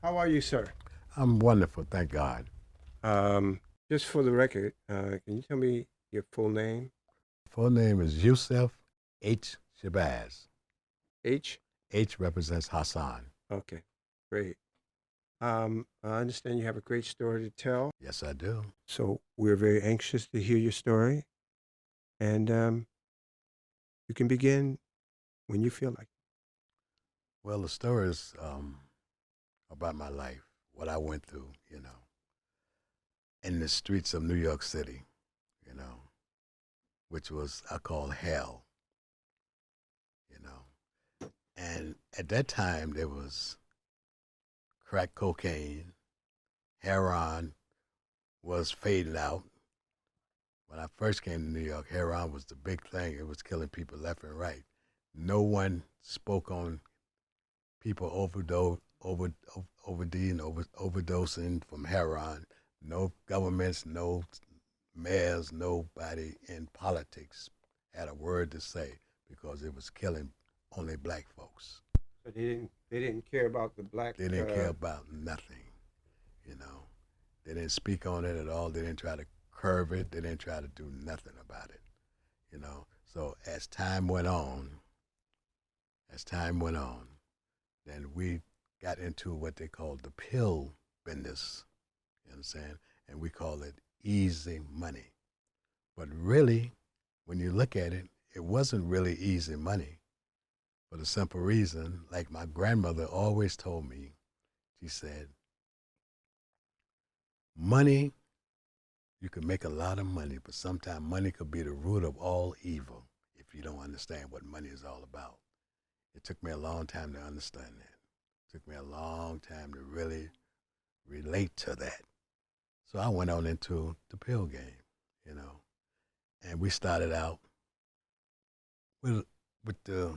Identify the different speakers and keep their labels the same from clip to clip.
Speaker 1: How are you, sir?
Speaker 2: I'm wonderful, thank God.
Speaker 1: Um, just for the record, can you tell me your full name?
Speaker 2: Full name is Yusuf H. Shabazz.
Speaker 1: H?
Speaker 2: H represents Hassan.
Speaker 1: Okay, great. I understand you have a great story to tell,
Speaker 2: Yes, I do.
Speaker 1: so we're very anxious to hear your story, and you can begin when you feel like.
Speaker 2: Well, the story is about my life, what I went through, in the streets of New York City, you know, which was I call hell, you know. And at that time, there was crack cocaine, heroin was fading out. When I first came to New York, heroin was the big thing. It was killing people left and right. No one spoke on people overdosing from heroin. No governments, no mayors, nobody in politics had a word to say because it was killing only black folks.
Speaker 1: So they didn't care about the black.
Speaker 2: They didn't care about nothing, you know. They didn't speak on it at all. They didn't try to curb it. They didn't try to do nothing about it, you know. So as time went on, then we got into what they called the pill business. You understand? And we call it easy money. But really, when you look at it, it wasn't really easy money for the simple reason, like my grandmother always told me, she said, money, you can make a lot of money, but sometimes money could be the root of all evil if you don't understand what money is all about. It took me a long time to understand that. It took me a long time to really relate to that. So I went on into the pill game, you know, and we started out with the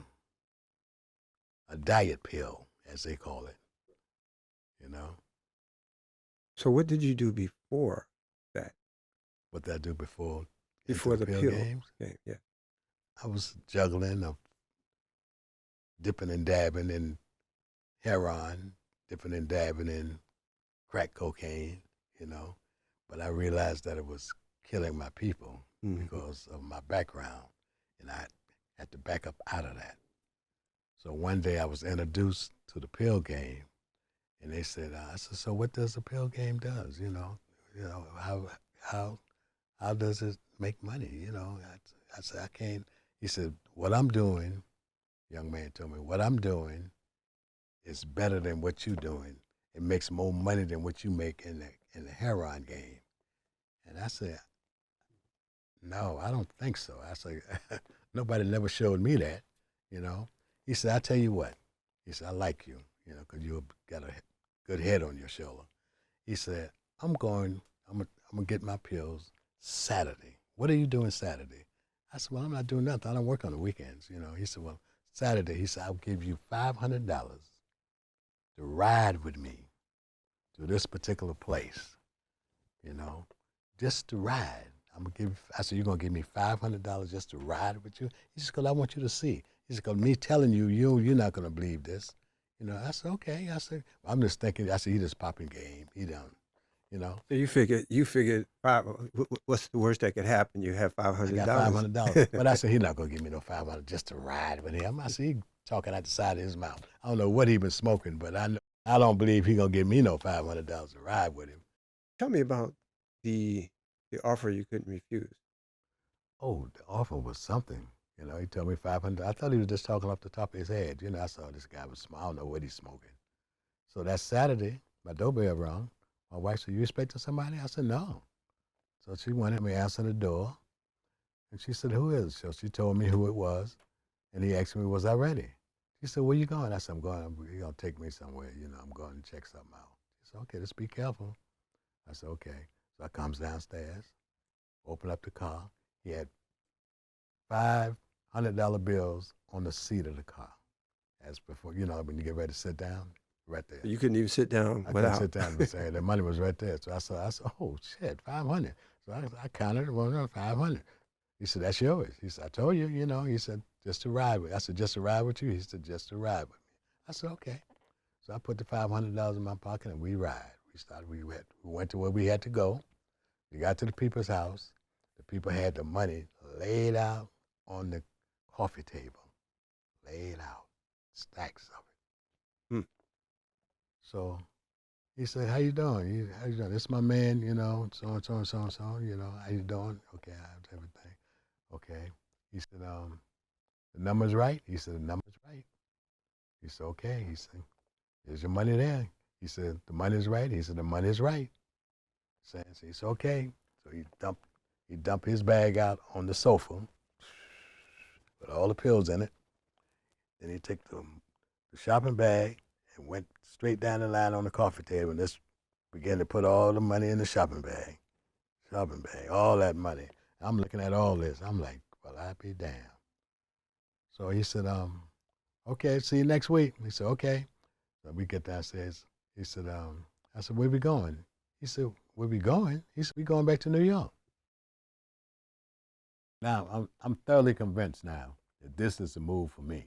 Speaker 2: a diet pill, as they call it, you know.
Speaker 1: So what did you do before that?
Speaker 2: What did I do before into
Speaker 1: Before
Speaker 2: the
Speaker 1: the
Speaker 2: pill
Speaker 1: pill
Speaker 2: games?
Speaker 1: game, yeah.
Speaker 2: I was juggling, dipping and dabbing in heroin, dipping and dabbing in crack cocaine, you know. But I realized that it was killing my people
Speaker 1: Mm-hmm.
Speaker 2: because of my background, and I had to back up out of that. So one day I was introduced to the pill game, and they said, I said, so what does the pill game does? How how does it make money? I said, I can't. He said, what I'm doing, young man told me, what I'm doing is better than what you're doing. It makes more money than what you make in the heroin game. And I said, no, I don't think so. I said, nobody never showed me that, you know. He said, I tell you what. He said, I like you, because you got a good head on your shoulder. He said, I'm gonna get my pills Saturday. What are you doing Saturday? I said, well, I'm not doing nothing. I don't work on the weekends, He said, well, Saturday, he said, I'll give you $500 to ride with me to this particular place, you know, just to ride. I said, you're going to give me $500 just to ride with you? He said, because I want you to see. He said, because me telling you, you're not going to believe this. I said, okay. I said, I'm just thinking, I said, he just popping game. He don't, you know.
Speaker 1: So you figured what's the worst that could happen? You have five
Speaker 2: I
Speaker 1: hundred
Speaker 2: got five
Speaker 1: dollars.
Speaker 2: hundred dollars. But I said he's not gonna give me no 500 just to ride with him. I said he talking out the side of his mouth. I don't know what he been smoking, but I don't believe he gonna give me no $500 to ride with him.
Speaker 1: Tell me about the the offer you couldn't refuse.
Speaker 2: Oh, the offer was something. He told me 500. I thought he was just talking off the top of his head. I saw this guy was small. I don't know what he's smoking. So that Saturday, my doorbell rang. My wife said, "You expecting somebody?" I said, "No." So she wanted me to answer the door, and she said, "Who is it?" So she told me who it was. And he asked me, was I ready? She said, where you going? I said, you're going to take me somewhere. I'm going to check something out. She said, okay, just be careful. I said, okay. So I comes downstairs, open up the car. He had $500 bills on the seat of the car. As before, when you get ready to sit down, right there.
Speaker 1: You couldn't even sit down
Speaker 2: I couldn't
Speaker 1: without.
Speaker 2: sit down and say the money was right there. So I said, oh shit, 500. So I counted it, 500. He said, that's yours. He said, I told you, He said, just to ride with. I said, just to ride with you? He said, just to ride with me. I said, okay. So I put the $500 in my pocket and we ride. We went to where we had to go. We got to the people's house. The people had the money laid out on the coffee table, laid out, stacks of it.
Speaker 1: Hmm.
Speaker 2: So he said, "How you doing? How you doing? This is my man, you know, so and so and so and so. You know, how you doing? Okay, I have everything. Okay." He said, "The number's right." He said, "The number's right." He said, "Okay." He said, "Is your money there?" He said, "The money's right." He said, "The money's right." So he said, "Okay." So he dumped his bag out on the sofa with all the pills in it. Then he took the shopping bag and went straight down the line on the coffee table and just began to put all the money in the shopping bag. Shopping bag, all that money. I'm looking at all this. I'm like, well, I be damned. So he said, okay, see you next week. He said, okay. So we get downstairs. He said, I said, where we going? He said, where we going? He said, we going back to New York. Now, I'm thoroughly convinced now that this is the move for me.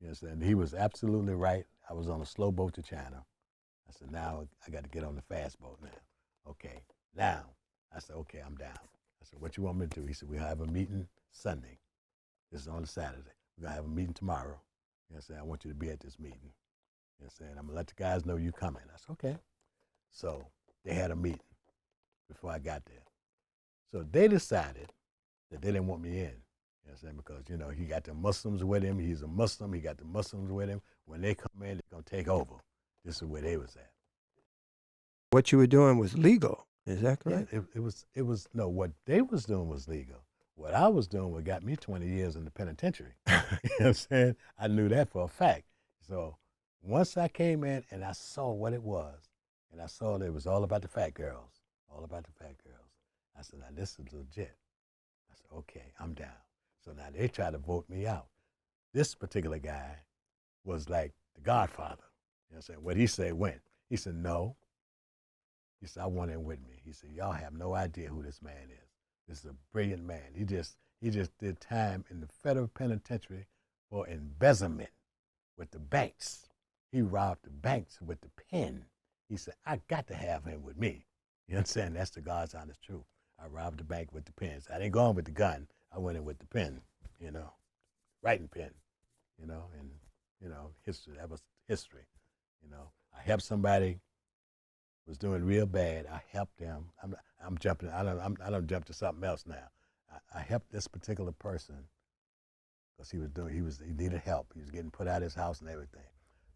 Speaker 2: You understand? He was absolutely right. I was on a slow boat to China. I said, now I got to get on the fast boat now. Okay, now. I said, okay, I'm down. I said, what you want me to do? He said, we'll have a meeting Sunday. This is on a Saturday. We're going to have a meeting tomorrow. You know what I'm saying? I want you to be at this meeting. You know what I'm saying? I'm going to let the guys know you coming. I said, okay. So they had a meeting before I got there. So they decided that they didn't want me in. You know what I'm saying? Because, you know, he got the Muslims with him. He's a Muslim. He got the Muslims with him. When they come in, they're going to take over. This is where they was at.
Speaker 1: What you were doing was legal. Is that
Speaker 2: Yeah,
Speaker 1: correct?
Speaker 2: it was, no, what they was doing was legal. What I was doing what got me 20 years in the penitentiary. You know what I'm saying? I knew that for a fact. So once I came in and I saw what it was, and I saw that it was all about the fat girls, all about the fat girls, I said, now this is legit. I said, okay, I'm down. So now they try to vote me out. This particular guy was like the godfather. You know what I'm saying? What he said went. He said, no. He said, I want him with me. He said, y'all have no idea who this man is. This is a brilliant man. He just did time in the federal penitentiary for embezzlement with the banks. He robbed the banks with the pen. He said, I got to have him with me. You understand? That's the God's honest truth. I robbed the bank with the pens. I didn't go in with the gun. I went in with the pen, you know, writing pen, you know, and, you know, history. That was history. You know, I helped somebody was doing real bad. I helped them. I'm jumping. I don't jump to something else now. I helped this particular person because he needed help. He was getting put out of his house and everything.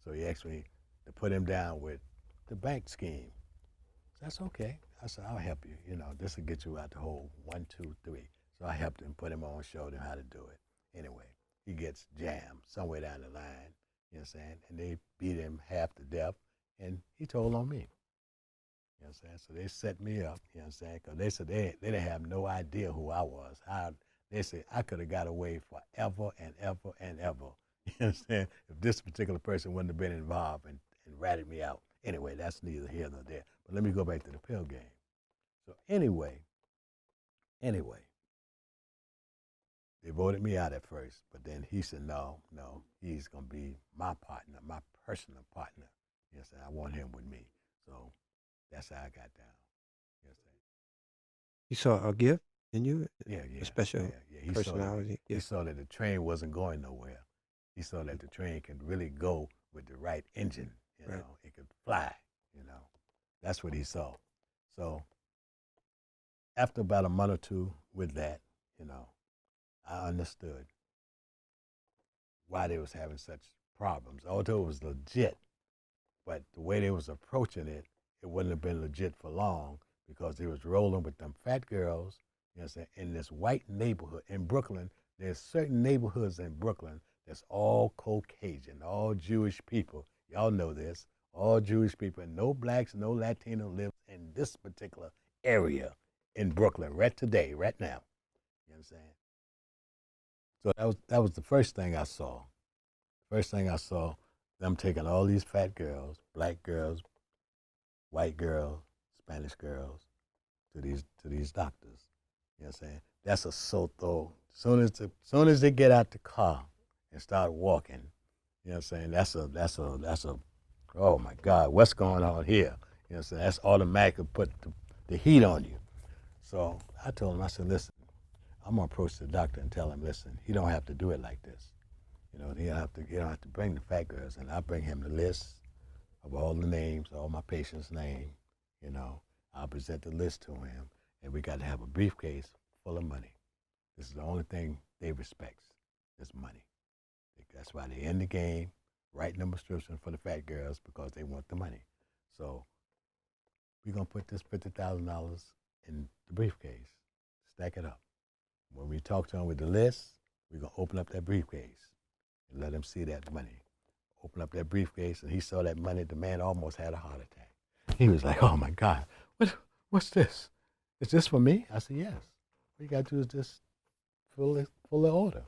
Speaker 2: So he asked me to put him down with the bank scheme. So that's okay. I said, I'll help you. You know, this will get you out the hole. 1, 2, 3. So I helped him, put him on, showed him how to do it. Anyway, he gets jammed somewhere down the line. You know what I'm saying? And they beat him half to death, and he told on me. You know what I'm saying? So they set me up, you know what I'm saying? Because they said they didn't have no idea who I was. They said I could have got away forever and ever and ever. You know what I'm saying? If this particular person wouldn't have been involved and ratted me out. Anyway, that's neither here nor there. But let me go back to the pill game. So anyway, they voted me out at first, but then he said, no, he's going to be my partner, my personal partner. You know what I'm saying? I want him with me. So that's how I got down. You know what I'm saying?
Speaker 1: You saw a gift in you,
Speaker 2: Yeah,
Speaker 1: a
Speaker 2: yeah,
Speaker 1: special
Speaker 2: yeah.
Speaker 1: personality
Speaker 2: He
Speaker 1: gift.
Speaker 2: saw that the train wasn't going nowhere. He saw that the train could really go with the right engine. You
Speaker 1: Right.
Speaker 2: know, it could fly. You know, that's what he saw. So after about a month or two with that, you know, I understood why they was having such problems. Although it was legit, but the way they was approaching it, it wouldn't have been legit for long because they was rolling with them fat girls, you know what I'm saying, in this white neighborhood in Brooklyn. There's certain neighborhoods in Brooklyn that's all Caucasian, all Jewish people. Y'all know this. All Jewish people, and no blacks, no Latino lives in this particular area in Brooklyn right today, right now. You know what I'm saying? So that was the first thing I saw. First thing I saw, them taking all these fat girls, black girls, white girls, Spanish girls, to these doctors. You know what I'm saying? That's a soto. Soon as they get out the car and start walking, you know what I'm saying? That's a Oh my God, what's going on here? You know, so that's automatically put the heat on you. So I told him, I said, listen, I'm gonna approach the doctor and tell him, listen, he don't have to do it like this. You know, he don't have to bring the fat girls, and I bring him the list of all the names, all my patients' name. You know, I'll present the list to him, and we got to have a briefcase full of money. This is the only thing they respect, is money. That's why they in the game, writing them prescription for the fat girls because they want the money. So we're gonna put this $50,000 in the briefcase, stack it up. When we talk to him with the list, we're gonna open up that briefcase and let him see that money. Open up that briefcase, and he saw that money. The man almost had a heart attack. He was like, "Oh my God, what's this? Is this for me?" I said, "Yes. All you gotta do is just fill the order.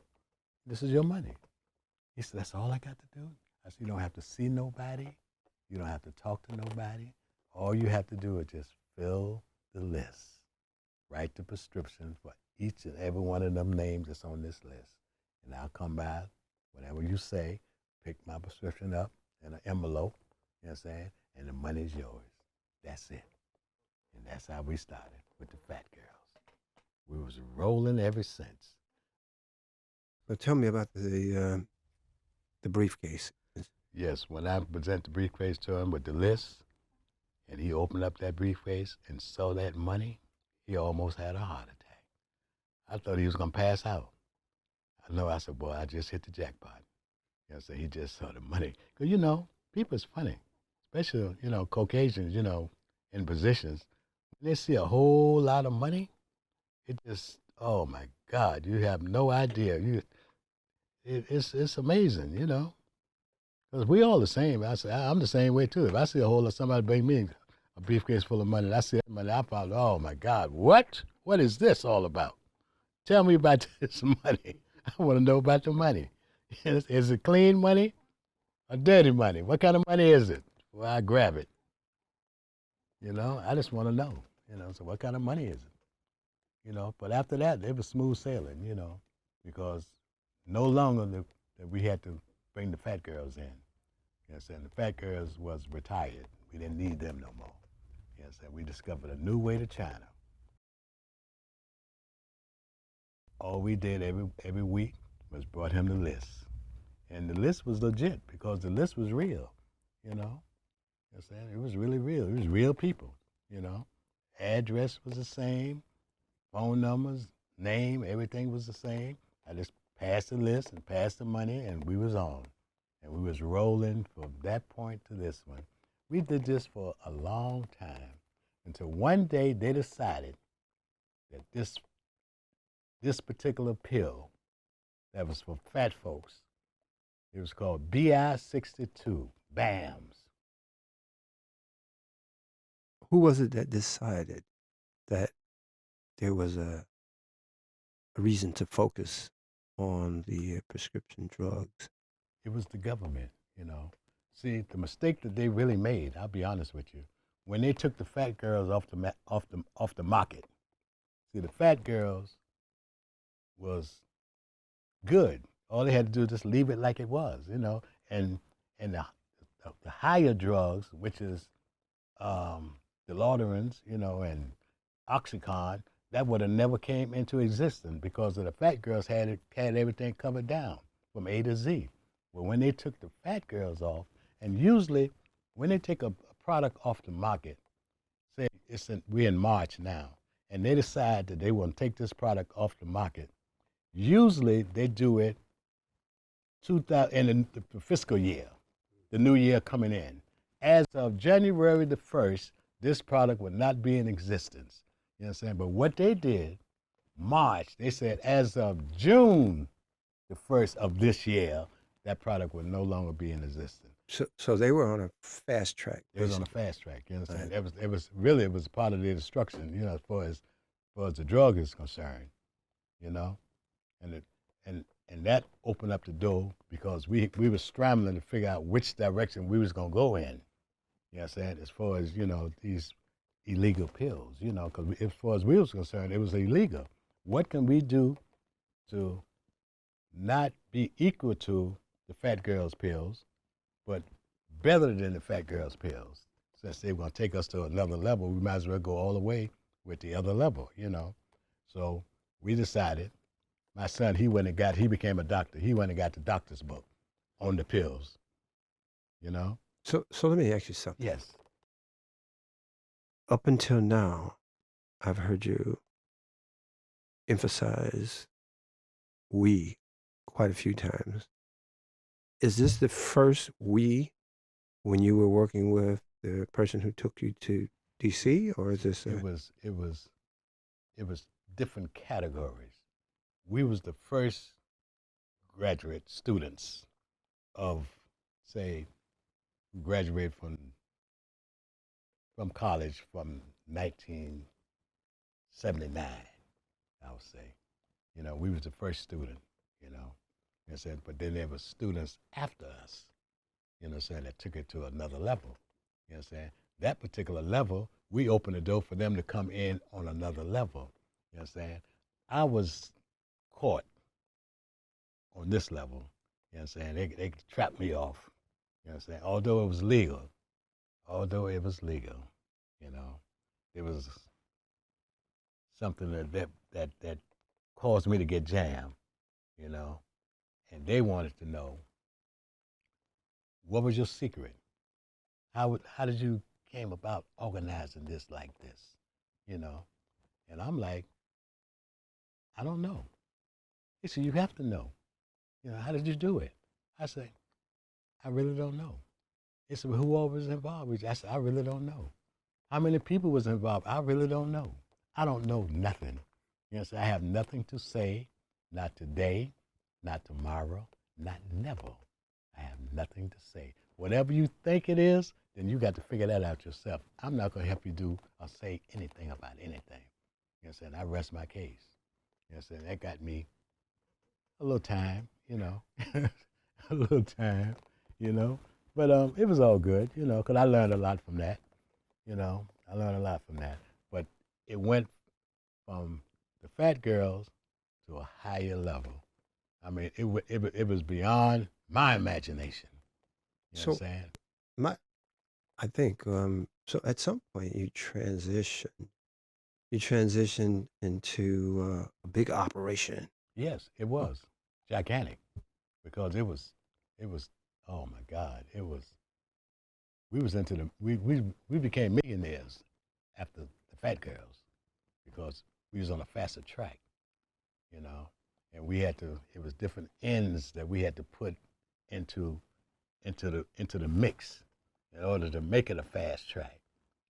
Speaker 2: This is your money." He said, "That's all I got to do?" I said, "You don't have to see nobody. You don't have to talk to nobody. All you have to do is just fill the list. Write the prescription for each and every one of them names that's on this list. And I'll come by, whatever you say, pick my prescription up in an envelope, you know what I'm saying? And the money's yours. That's it." And that's how we started with the fat girls. We was rolling ever since.
Speaker 1: So tell me about the briefcase.
Speaker 2: Yes, when I present the briefcase to him with the list, and he opened up that briefcase and saw that money, he almost had a heart attack. I thought he was going to pass out. I know, I said, boy, I just hit the jackpot. You know, so he just saw the money. Because, you know, people is funny, especially, you know, Caucasians, you know, in positions. When they see a whole lot of money, it just, oh my God, you have no idea. It's amazing, you know. Because we all the same. I'm the same way too. If I see a whole lot, somebody bring me a briefcase full of money, and I see that money, I probably, oh my God, what? What is this all about? Tell me about this money. I want to know about the money. Is it clean money or dirty money? What kind of money is it? Well, I grab it. You know, I just want to know. You know, so what kind of money is it? You know, but after that, it was smooth sailing. You know, because no longer that we had to bring the fat girls in. You know what I'm saying? The fat girls was retired. We didn't need them no more. You know what I'm saying? We discovered a new way to China. All we did every week was brought him the list. And the list was legit because the list was real, you know? You know what I'm saying? It was really real. It was real people, you know? Address was the same, phone numbers, name, everything was the same. I just passed the list and passed the money, and we was on. And we was rolling from that point to this one. We did this for a long time until one day they decided that this particular pill that was for fat folks, it was called BI-62, BAMS.
Speaker 1: Who was it that decided that there was a reason to focus on the prescription drugs?
Speaker 2: It was the government, you know. See, the mistake that they really made, I'll be honest with you, when they took the fat girls off the market. See, the fat girls was good. All they had to do was just leave it like it was, you know. And the higher drugs, which is the laudanums, you know, and Oxycontin, that would have never came into existence because of the fat girls had everything covered down from A to Z. Well, when they took the fat girls off, and usually when they take a product off the market, say we're in March now, and they decide that they want to take this product off the market, usually they do it 2000 in the fiscal year, the new year coming in. As of January the 1st, this product would not be in existence. You know what I'm saying? But what they did, March, they said as of June the 1st of this year, that product would no longer be in existence.
Speaker 1: So they were on a fast track.
Speaker 2: It was on a fast track. You understand?
Speaker 1: Right.
Speaker 2: It was part of their destruction. You know, as far as the drug is concerned. You know, and that opened up the door because we were scrambling to figure out which direction we was gonna go in. You know what I'm saying? As far as, you know, these illegal pills, you know, because as far as we was concerned, it was illegal. What can we do to not be equal to the fat girls pills, but better than the fat girls pills. Since they were going to take us to another level, we might as well go all the way with the other level, you know. So we decided, my son, he became a doctor. He went and got the doctor's book on the pills, you know.
Speaker 1: So let me ask you something.
Speaker 2: Yes.
Speaker 1: Up until now, I've heard you emphasize we quite a few times. Is this the first we when you were working with the person who took you to DC, or is this
Speaker 2: It
Speaker 1: a
Speaker 2: was different categories. We was the first graduate students of, say, who graduated from college from 1979, I would say. You know, we was the first student, you know. And said, but then there were students after us, you know what I'm saying, that took it to another level. You know what I'm saying? That particular level, we opened the door for them to come in on another level. You know what I'm saying? I was caught on this level. You know what I'm saying? They trapped me off. You know what I'm saying? Although it was legal, you know, it was something that caused me to get jammed, you know, and they wanted to know, what was your secret? How did you came about organizing this like this, you know? And I'm like, I don't know. He said, you have to know. You know, how did you do it? I said, I really don't know. He said, well, who all was involved? I said, I really don't know. How many people was involved? I really don't know. I don't know nothing. You know, so I have nothing to say, not today, not tomorrow, not never. I have nothing to say. Whatever you think it is, then you got to figure that out yourself. I'm not going to help you do or say anything about anything. You know what I'm saying? I rest my case. You know what I'm saying? That got me a little time, you know, a little time, you know. But it was all good, you know, because I learned a lot from that. You know, I learned a lot from that. But it went from the fat girls to a higher level. I mean, it was beyond my imagination. You know what
Speaker 1: so
Speaker 2: I'm saying?
Speaker 1: my I think so at some point you transition into a big operation.
Speaker 2: Yes, it
Speaker 1: Oh,
Speaker 2: was gigantic because it was, oh my God, it was, we was into the, we became millionaires after the fat girls because we was on a faster track, you know, and we had to, it was different ends that we had to put into into the mix in order to make it a fast track.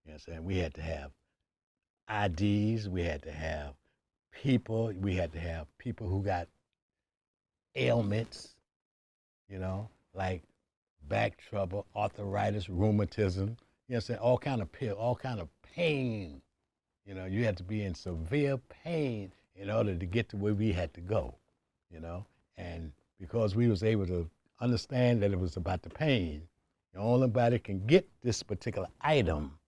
Speaker 2: You know what I'm saying? We had to have IDs, we had to have we had to have people who got ailments, you know, like back trouble, arthritis, rheumatism, you know what I'm saying? All kind of all kind of pain. You know, you had to be in severe pain in order to get to where we had to go, you know? And because we was able to understand that it was about the pain, the only body can get this particular item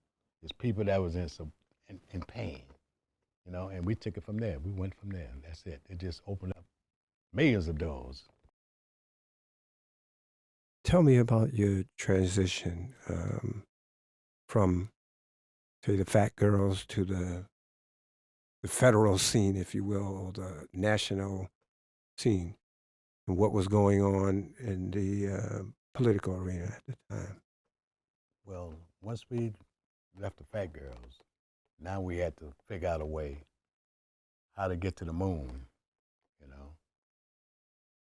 Speaker 2: is people that was in pain, you know? And we took it from there. We went from there, and that's it. It just opened up millions of doors.
Speaker 1: tell me about your transition from, say, the fat girls to the federal scene, if you will, or the national scene, and what was going on in the political arena at the time.
Speaker 2: Well, once we left the fat girls, now we had to figure out a way how to get to the moon, you know?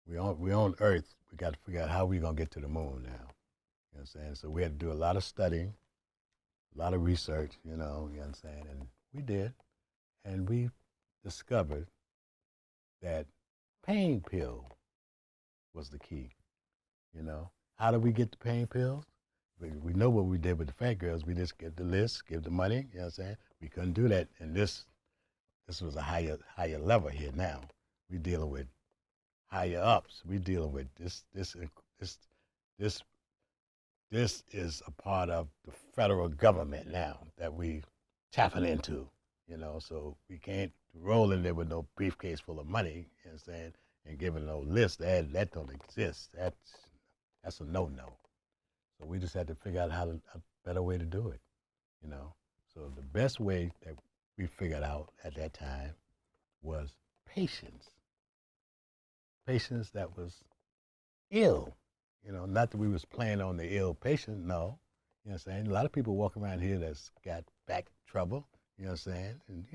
Speaker 2: We on Earth. We got to figure out how we gonna get to the moon now. You know what I'm saying? So we had to do a lot of studying, a lot of research. You know what I'm saying? And we did, and we discovered that pain pill was the key. You know, how did we get the pain pills? We know what we did with the fat girls. We just give the list, give the money. You know what I'm saying? We couldn't do that, and this was a higher level here now. We dealing with higher ups. We dealing with this this this is a part of the federal government now that we tapping into, you know, so we can't roll in there with no briefcase full of money, you know what I'm saying, and giving no list. That don't exist. That's a no-no. So we just had to figure out a better way to do it, you know. So the best way that we figured out at that time was patience. Patients that was ill, not that we was playing on the ill patient, no. You know what I'm saying? A lot of people walk around here that's got back trouble, you know what I'm saying? And,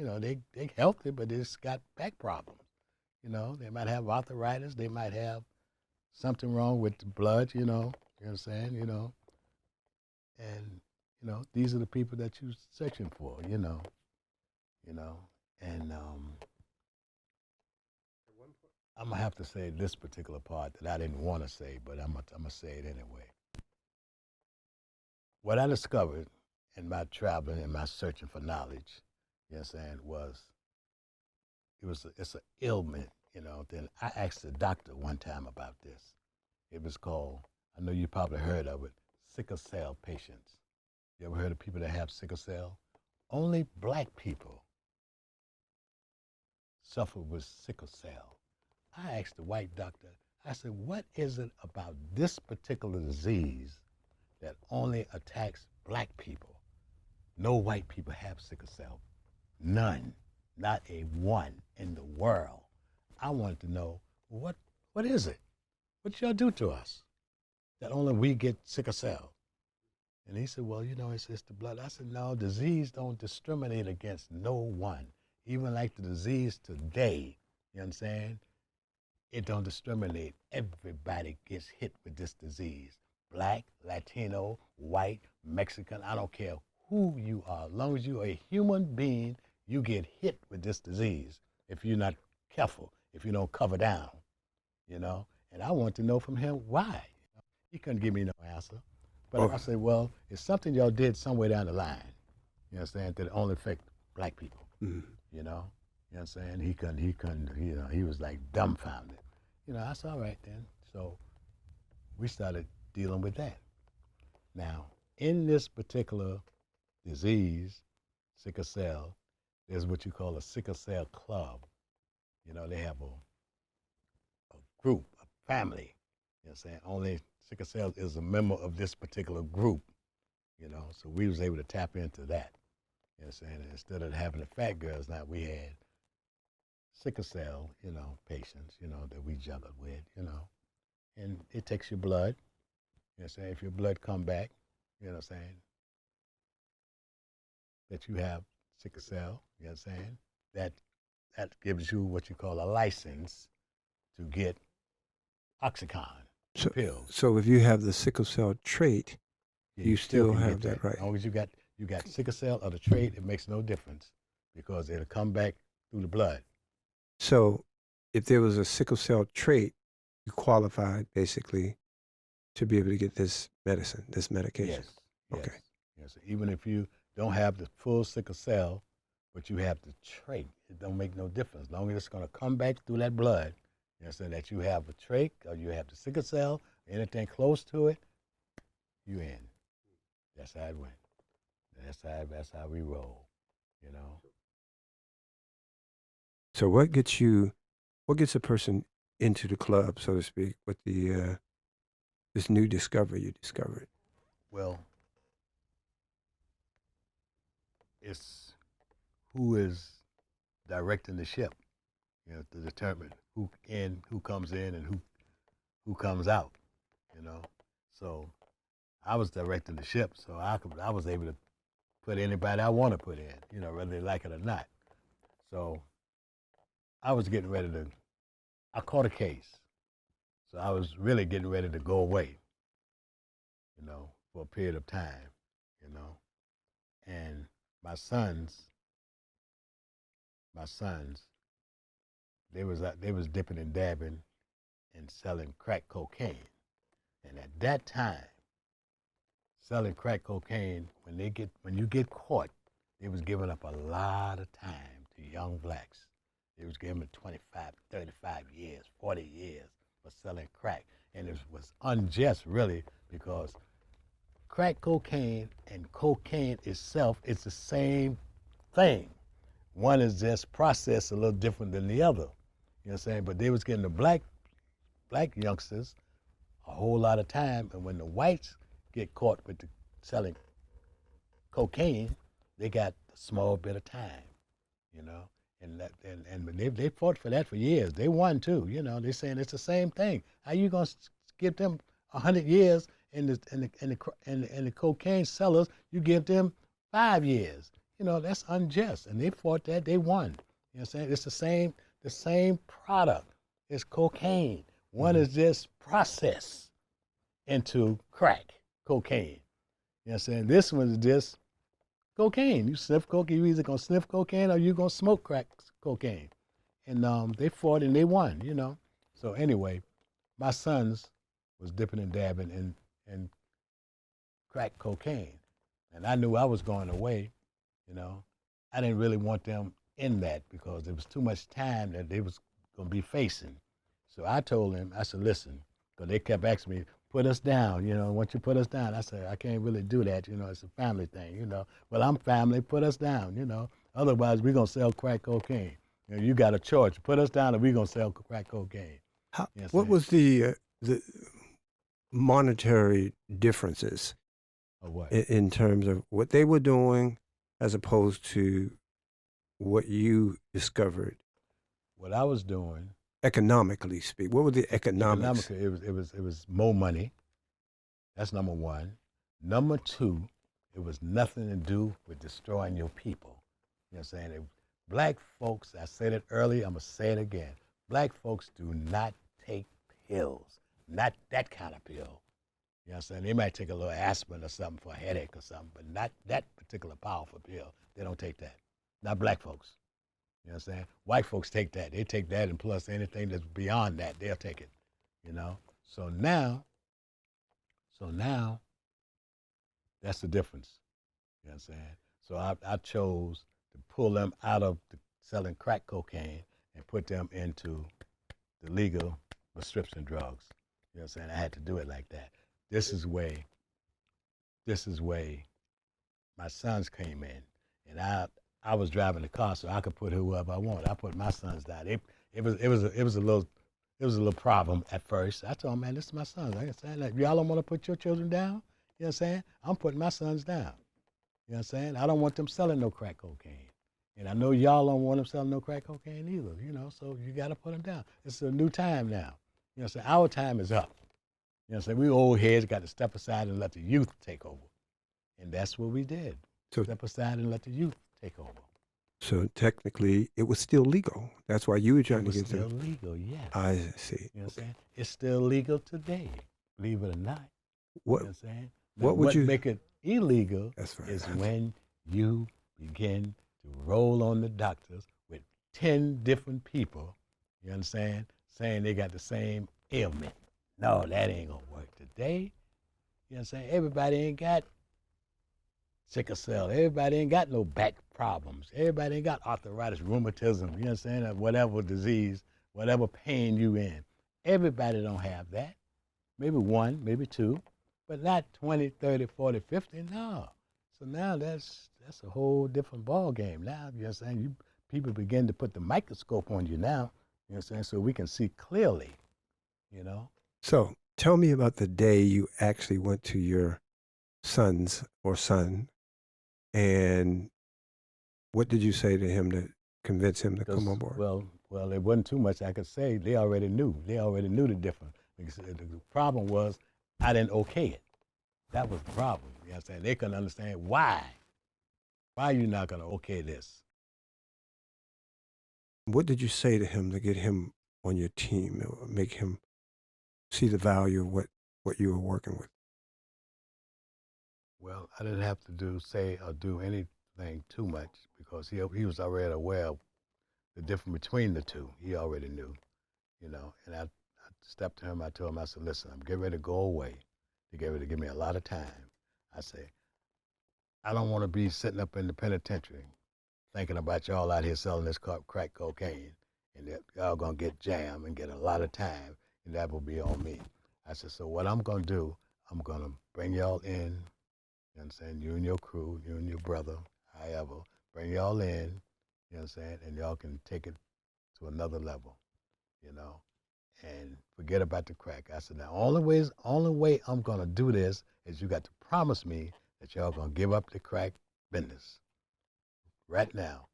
Speaker 2: they healthy, but they just got back problems. They might have arthritis, they might have something wrong with the blood, you know what I'm saying? And, these are the people that you're searching for, you know. And I'm gonna have to say this particular part that I didn't want to say, but I'm gonna say it anyway. What I discovered in my traveling and my searching for knowledge, you know what I'm saying, it's an ailment, Then I asked the doctor one time about this. It was called, I know you probably heard of it, sickle cell patients. You ever heard of people that have sickle cell? Only black people suffer with sickle cell. I asked the white doctor, I said, what is it about this particular disease that only attacks black people? No white people have sickle cell. None. Not a one in the world. I wanted to know, what is it? What y'all do to us that only we get sickle cell? And he said, well, it's the blood. I said, no, disease don't discriminate against no one. Even like the disease today, you know what I'm saying? It don't discriminate. Everybody gets hit with this disease. Black, Latino, white, Mexican, I don't care who you are. As long as you're a human being, you get hit with this disease if you're not careful, if you don't cover down, And I want to know from him why. He couldn't give me no answer. But I said, well, it's something y'all did somewhere down the line, you know what I'm saying, that only affect black people,
Speaker 1: Mm-hmm.
Speaker 2: You know what I'm saying? He couldn't, he was like dumbfounded. I said, all right then. So we started dealing with that. Now, in this particular disease, sickle cell, there's what you call a sickle cell club. They have a group, a family. You know what I'm saying? Only sickle cell is a member of this particular group, So we was able to tap into that. You know what I'm saying? And instead of having the fat girls, now we had sickle cell, patients, that we juggled with. And it takes your blood. You know what I'm saying? If your blood come back, you know what I'm saying, that you have sickle cell, you know what I'm saying, that gives you what you call a license to get Oxycontin
Speaker 1: So,
Speaker 2: pills.
Speaker 1: so if you have the sickle cell trait,
Speaker 2: Yeah,
Speaker 1: you still
Speaker 2: can
Speaker 1: have
Speaker 2: get
Speaker 1: that, right?
Speaker 2: As long as you got sickle cell or the trait, it makes no difference because it'll come back through the blood.
Speaker 1: So if there was a sickle cell trait, you qualified basically to be able to get this medicine, this medication.
Speaker 2: Yes,
Speaker 1: Okay.
Speaker 2: yes. Even if you don't have the full sickle cell, but you have the trait, it don't make no difference. As long as it's going to come back through that blood, so that you have a trait or you have the sickle cell, anything close to it, you in. That's how it went. That's how we roll,
Speaker 1: So what gets a person into the club, so to speak, with the this new discovery you discovered?
Speaker 2: Well, it's who is directing the ship, to determine who comes in and who comes out, you know. So I was directing the ship, so I was able to put anybody I want to put in, whether they like it or not. So I was getting ready to. I caught a case, so I was really getting ready to go away, for a period of time, you know. And my sons, my sons, they was dipping and dabbing and selling crack cocaine. And at that time, selling crack cocaine, when you get caught, they was giving up a lot of time to young blacks. They was giving them 25, 35 years, 40 years for selling crack. And it was unjust, really, because crack cocaine and cocaine itself is the same thing. One is just processed a little different than the other. You know what I'm saying? But they was getting the black youngsters a whole lot of time, and when the whites get caught with selling cocaine, they got a small bit of time, you know. And they fought for that for years. They won too, you know. They're saying it's the same thing. How you gonna give them 100 years and the cocaine sellers, you give them 5 years? You know, that's unjust. And they fought that. They won. You know what I'm saying? It's the same product. It's cocaine. One
Speaker 1: Mhm.
Speaker 2: is just processed into crack cocaine. You know what I'm saying? This one is just cocaine. You sniff cocaine, you either gonna sniff cocaine or you gonna smoke crack cocaine. And they fought and they won, you know. So anyway, my sons was dipping and dabbing in crack cocaine. And I knew I was going away, you know. I didn't really want them in that because there was too much time that they was gonna be facing. So I told them, I said, listen, because they kept asking me, put us down, you know, once you put us down, I said, I can't really do that, you know, it's a family thing, you know. Well, I'm family, put us down, you know. Otherwise, we're going to sell crack cocaine. You know, you got a choice. Put us down or we're going to sell crack cocaine.
Speaker 1: How,
Speaker 2: You know what I'm
Speaker 1: what
Speaker 2: saying?
Speaker 1: was the monetary differences
Speaker 2: Or what?
Speaker 1: in terms of what they were doing as opposed to what you discovered
Speaker 2: What I was doing,
Speaker 1: economically speak? What were the economics?
Speaker 2: economically, it was more money. That's number one. Number two, it was nothing to do with destroying your people. You know what I'm saying? Black folks, I said it earlier, I'm going to say it again. Black folks do not take pills, not that kind of pill. You know what I'm saying? They might take a little aspirin or something for a headache or something, but not that particular powerful pill. They don't take that. Not black folks. You know what I'm saying? White folks take that. They take that and plus anything that's beyond that, they'll take it. You know? So now that's the difference. You know what I'm saying? So I chose to pull them out of selling crack cocaine and put them into the legal prescription drugs. You know what I'm saying? I had to do it like that. This is way, this is way my sons came in, and I was driving the car so I could put whoever I want. I put my sons down. It was a little problem at first. I told them, man, this is my sons. I ain't saying that. Y'all don't want to put your children down. You know what I'm saying? I'm putting my sons down. You know what I'm saying? I don't want them selling no crack cocaine. And I know y'all don't want them selling no crack cocaine either, you know, so you got to put them down. It's a new time now. You know what I'm saying? Our time is up. You know what I'm saying? We old heads got to step aside and let the youth take over. And that's what we did.
Speaker 1: So,
Speaker 2: Step aside and let the youth take over.
Speaker 1: so technically, it was still legal. That's why you were
Speaker 2: It
Speaker 1: trying to
Speaker 2: was
Speaker 1: get
Speaker 2: still
Speaker 1: them.
Speaker 2: legal, yes.
Speaker 1: I see.
Speaker 2: You know what I'm
Speaker 1: Okay.
Speaker 2: saying? It's still legal today, believe it or not.
Speaker 1: What
Speaker 2: You know what I'm saying? Now,
Speaker 1: what would
Speaker 2: what
Speaker 1: you?
Speaker 2: make it illegal
Speaker 1: That's right.
Speaker 2: is when you begin to roll on the doctors with 10 different people, you understand, saying they got the same ailment. No, that ain't gonna work today. You know what I'm saying? Everybody ain't got sickle cell. Everybody ain't got no back problems. Everybody ain't got arthritis, rheumatism, you know what I'm saying? Or whatever disease, whatever pain you in. Everybody don't have that. Maybe one, maybe two, but not 20, 30, 40, 50. No. So now that's a whole different ball game now. You know what I'm saying? People begin to put the microscope on you now, you know what I'm saying, so we can see clearly, you know.
Speaker 1: So tell me about the day you actually went to your son, and what did you say to him to convince him to come on
Speaker 2: Because
Speaker 1: board?
Speaker 2: well, there wasn't too much I could say. They already knew. They already knew the difference. Because the problem was I didn't okay it. That was the problem. You know what I'm saying? They couldn't understand why. Why are you not gonna okay this?
Speaker 1: What did you say to him to get him on your team or make him see the value of what you were working with?
Speaker 2: Well, I didn't have to say or do anything too much because he was already aware of the difference between the two. He already knew, you know. And I stepped to him. I told him, I said, listen, I'm getting ready to go away. They get ready to give me a lot of time. I say, I don't want to be sitting up in the penitentiary thinking about y'all out here selling this crack cocaine and that y'all gonna get jammed and get a lot of time and that will be on me. I said, so what I'm gonna do, I'm gonna bring y'all in. You know what I'm saying? You and your crew, you and your brother, however, bring y'all in, you know what I'm saying? And y'all can take it to another level, you know? and forget about the crack. I said, the only way I'm gonna do this is you got to promise me that y'all gonna give up the crack business right now.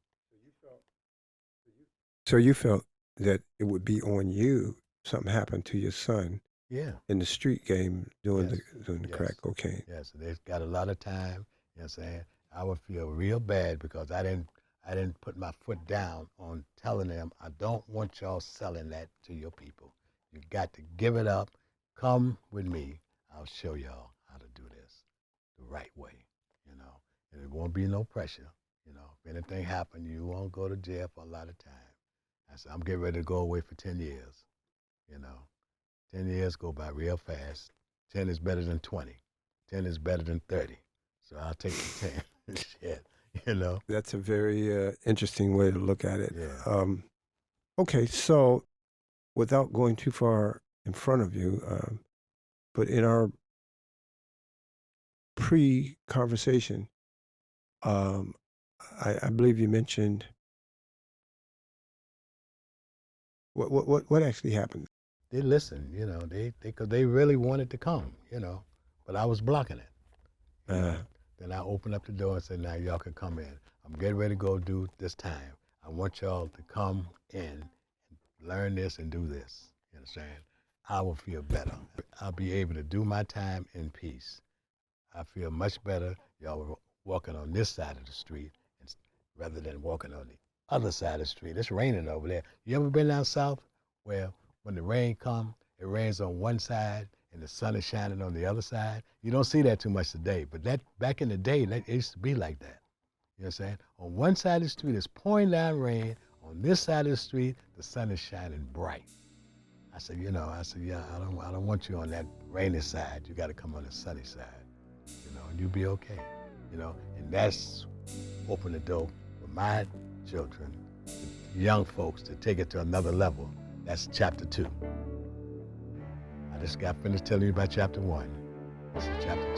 Speaker 1: So you felt that it would be on you something happened to your son
Speaker 2: Yeah.
Speaker 1: in the street game doing
Speaker 2: Yes.
Speaker 1: the
Speaker 2: Yes.
Speaker 1: crack cocaine.
Speaker 2: Yes. They've got a lot of time. You know what I'm saying? I would feel real bad because I didn't put my foot down on telling them I don't want y'all selling that to your people. You got to give it up. Come with me. I'll show y'all how to do this the right way. You know, and it won't be no pressure. You know, if anything happen, you won't go to jail for a lot of time. I said, I'm getting ready to go away for 10 years. You know, 10 years go by real fast. 10 is better than 20. 10 is better than 30. So I'll take the 10. Shit, you know?
Speaker 1: That's a very interesting way to look at it.
Speaker 2: Yeah.
Speaker 1: Okay, so without going too far in front of you, but in our pre-conversation, um, I believe you mentioned what actually happened.
Speaker 2: They listened, you know, cause they really wanted to come, you know, but I was blocking it, you
Speaker 1: Uh,
Speaker 2: know. Then I opened up the door and said, now y'all can come in. I'm getting ready to go do this time. I want y'all to come in, learn this and do this. You understand? I will feel better. I'll be able to do my time in peace. I feel much better. Y'all were walking on this side of the street rather than walking on the other side of the street. It's raining over there. You ever been down south where when the rain comes, it rains on one side and the sun is shining on the other side? You don't see that too much today, but that back in the day, that it used to be like that. You know what I'm saying? On one side of the street, it's pouring down rain. On this side of the street, the sun is shining bright. I said, yeah, I don't want you on that rainy side. You got to come on the sunny side, you know, and you'll be okay, you know. And that's opened the door for my children, young folks, to take it to another level. That's chapter 2. I just got finished telling you about chapter 1. This is chapter